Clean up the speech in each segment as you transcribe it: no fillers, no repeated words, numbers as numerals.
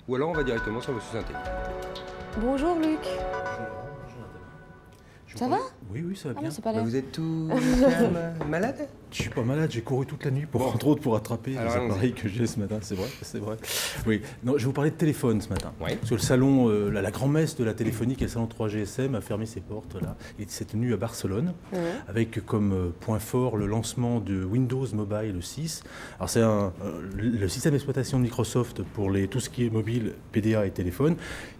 ou alors on va directement sur Monsieur Synthé. Bonjour Luc. Ça va? Oui, oui, ça va Ah bien. non, c'est pas l'air. Vous êtes tout calme, malade? Je suis pas malade, j'ai couru toute la nuit, entre autres pour attraper les appareils que j'ai ce matin, c'est vrai, c'est vrai. Oui, non, je vais vous parler de téléphone ce matin. Ouais. Parce que le salon, la grand-messe de la téléphonie, qui est le salon 3GSM, a fermé ses portes là. Il s'est tenu à Barcelone, avec comme point fort le lancement de Windows Mobile 6. Alors c'est le système d'exploitation de Microsoft pour tout ce qui est mobile, PDA et téléphone,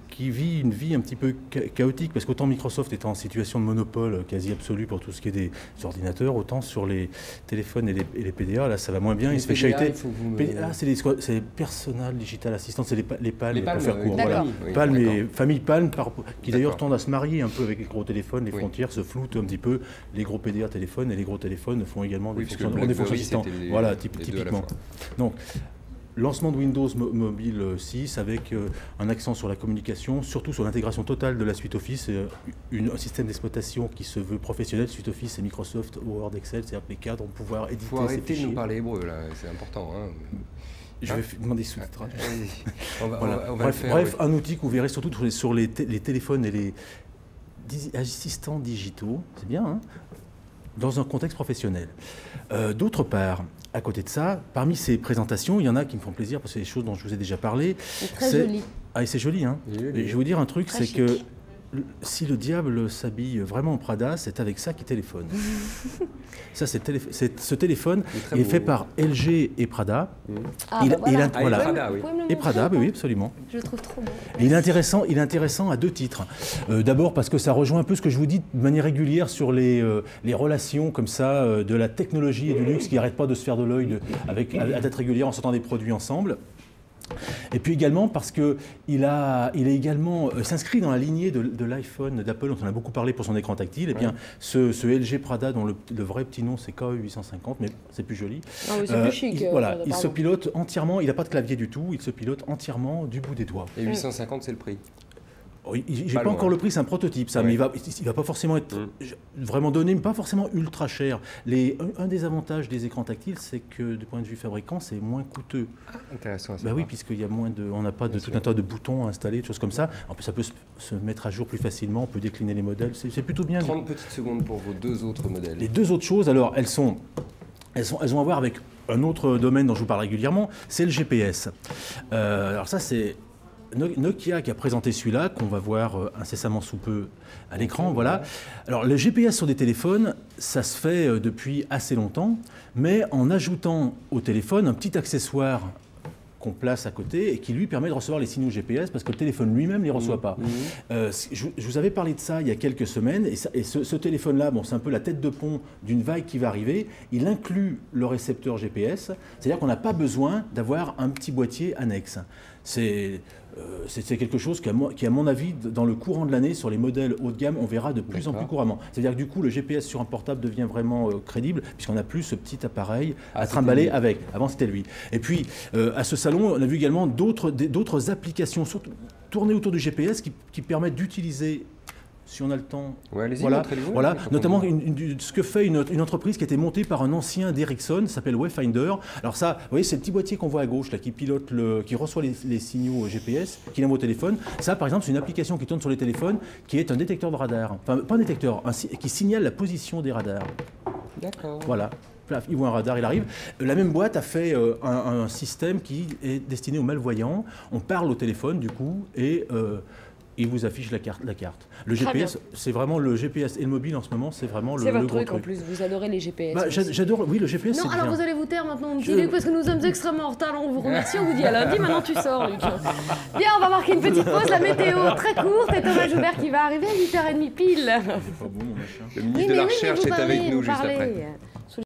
qui vit une vie un petit peu chaotique, parce qu'autant Microsoft est en situation de monopole quasi absolu pour tout ce qui est des ordinateurs, autant sur les téléphones et les PDA, là ça va moins bien, il se fait chahuter. PDA, c'est Personal Digital Assistant, c'est les PAL, pour faire court. Voilà. PAL, mais famille PAL, qui d'ailleurs tendent à se marier un peu avec les gros téléphones, les frontières se floutent un petit peu, les gros PDA téléphones et les gros téléphones font également des fonctions assistants. Voilà, typiquement. Donc, lancement de Windows Mobile 6 avec un accent sur la communication, surtout sur l'intégration totale de la suite Office, un système d'exploitation qui se veut professionnel, suite Office et Microsoft Word, Excel, c'est-à-dire que les cadres vont pouvoir éditer ces fichiers. Faut arrêter de nous parler hébreu là, c'est important. Hein. Je vais demander sous-titrage. On va le faire, bref, un outil que vous verrez surtout sur les téléphones et les assistants digitaux, c'est bien, hein, dans un contexte professionnel. D'autre part, à côté de ça, parmi ces présentations, il y en a qui me font plaisir parce que c'est des choses dont je vous ai déjà parlé. C'est très joli. Ah, et c'est joli, hein. Et je vais vous dire un truc, c'est que si le diable s'habille vraiment en Prada, c'est avec ça qu'il téléphone. Ça, ce téléphone est fait par LG et Prada. Et Prada, oui, absolument. Je le trouve trop beau. Et il est intéressant à deux titres. D'abord parce que ça rejoint un peu ce que je vous dis de manière régulière sur les relations comme ça de la technologie et du luxe qui n'arrêtent pas de se faire de l'œil à date régulière en sortant des produits ensemble. Et puis également parce qu'il s'inscrit dans la lignée de l'iPhone d'Apple dont on a beaucoup parlé pour son écran tactile. Et bien ce LG Prada dont le vrai petit nom c'est KE850, mais c'est plus joli. Ah oui, c'est plus chic. Il se pilote entièrement, il n'a pas de clavier du tout, il se pilote entièrement du bout des doigts. Et 850 c'est le prix? J'ai pas encore le prix, c'est un prototype, ça, mais il va pas forcément être vraiment donné, mais pas forcément ultra cher. Un des avantages des écrans tactiles, c'est que du point de vue fabricant, c'est moins coûteux. Intéressant à savoir. Oui, puisqu'il y a on n'a pas tout un tas de boutons à installer, de choses comme ça. En plus, ça peut se mettre à jour plus facilement, on peut décliner les modèles, c'est plutôt bien. 30 petites secondes pour vos deux autres modèles. Les deux autres choses, alors, elles ont à voir avec un autre domaine dont je vous parle régulièrement, c'est le GPS. Alors ça, c'est Nokia qui a présenté celui-là, qu'on va voir incessamment sous peu à l'écran. Voilà. Alors, le GPS sur des téléphones, ça se fait depuis assez longtemps, mais en ajoutant au téléphone un petit accessoire qu'on place à côté et qui lui permet de recevoir les signaux GPS parce que le téléphone lui-même ne les reçoit pas. Je vous avais parlé de ça il y a quelques semaines et ce téléphone-là, bon, c'est un peu la tête de pont d'une vague qui va arriver. Il inclut le récepteur GPS, c'est-à-dire qu'on n'a pas besoin d'avoir un petit boîtier annexe. C'est quelque chose qui, à mon avis, dans le courant de l'année, sur les modèles haut de gamme, on verra de plus en plus couramment. C'est-à-dire que du coup, le GPS sur un portable devient vraiment crédible, puisqu'on n'a plus ce petit appareil à trimballer avec. Avant, c'était lui. Et puis, à ce salon, on a vu également d'autres applications tournées autour du GPS qui permettent d'utiliser, si on a le temps, voilà, notamment ce que fait une entreprise qui a été montée par un ancien d'Ericsson, s'appelle Wayfinder. Alors ça, vous voyez, c'est le petit boîtier qu'on voit à gauche, là, qui reçoit les signaux GPS, qui l'envoie au téléphone. Ça, par exemple, c'est une application qui tourne sur les téléphones, qui est un détecteur de radar. Enfin, pas un détecteur, qui signale la position des radars. D'accord. Voilà. Il voit un radar, il arrive. La même boîte a fait un système qui est destiné aux malvoyants. On parle au téléphone, du coup, et il vous affiche la carte. Le GPS, c'est vraiment le GPS et le mobile en ce moment, c'est vraiment le gros truc. En plus, vous adorez les GPS. J'adore, oui, le GPS. Non, alors vous allez vous taire maintenant, mon petit Luc, parce que nous sommes extrêmement en retard. On vous remercie, on vous dit à lundi. Maintenant, tu sors, Luc. Bien, on va marquer une petite pause. La météo très courte et Thomas Joubert qui va arriver à 8h30 pile. C'est pas bon, mon machin. Le ministre de la Recherche est avec nous juste après.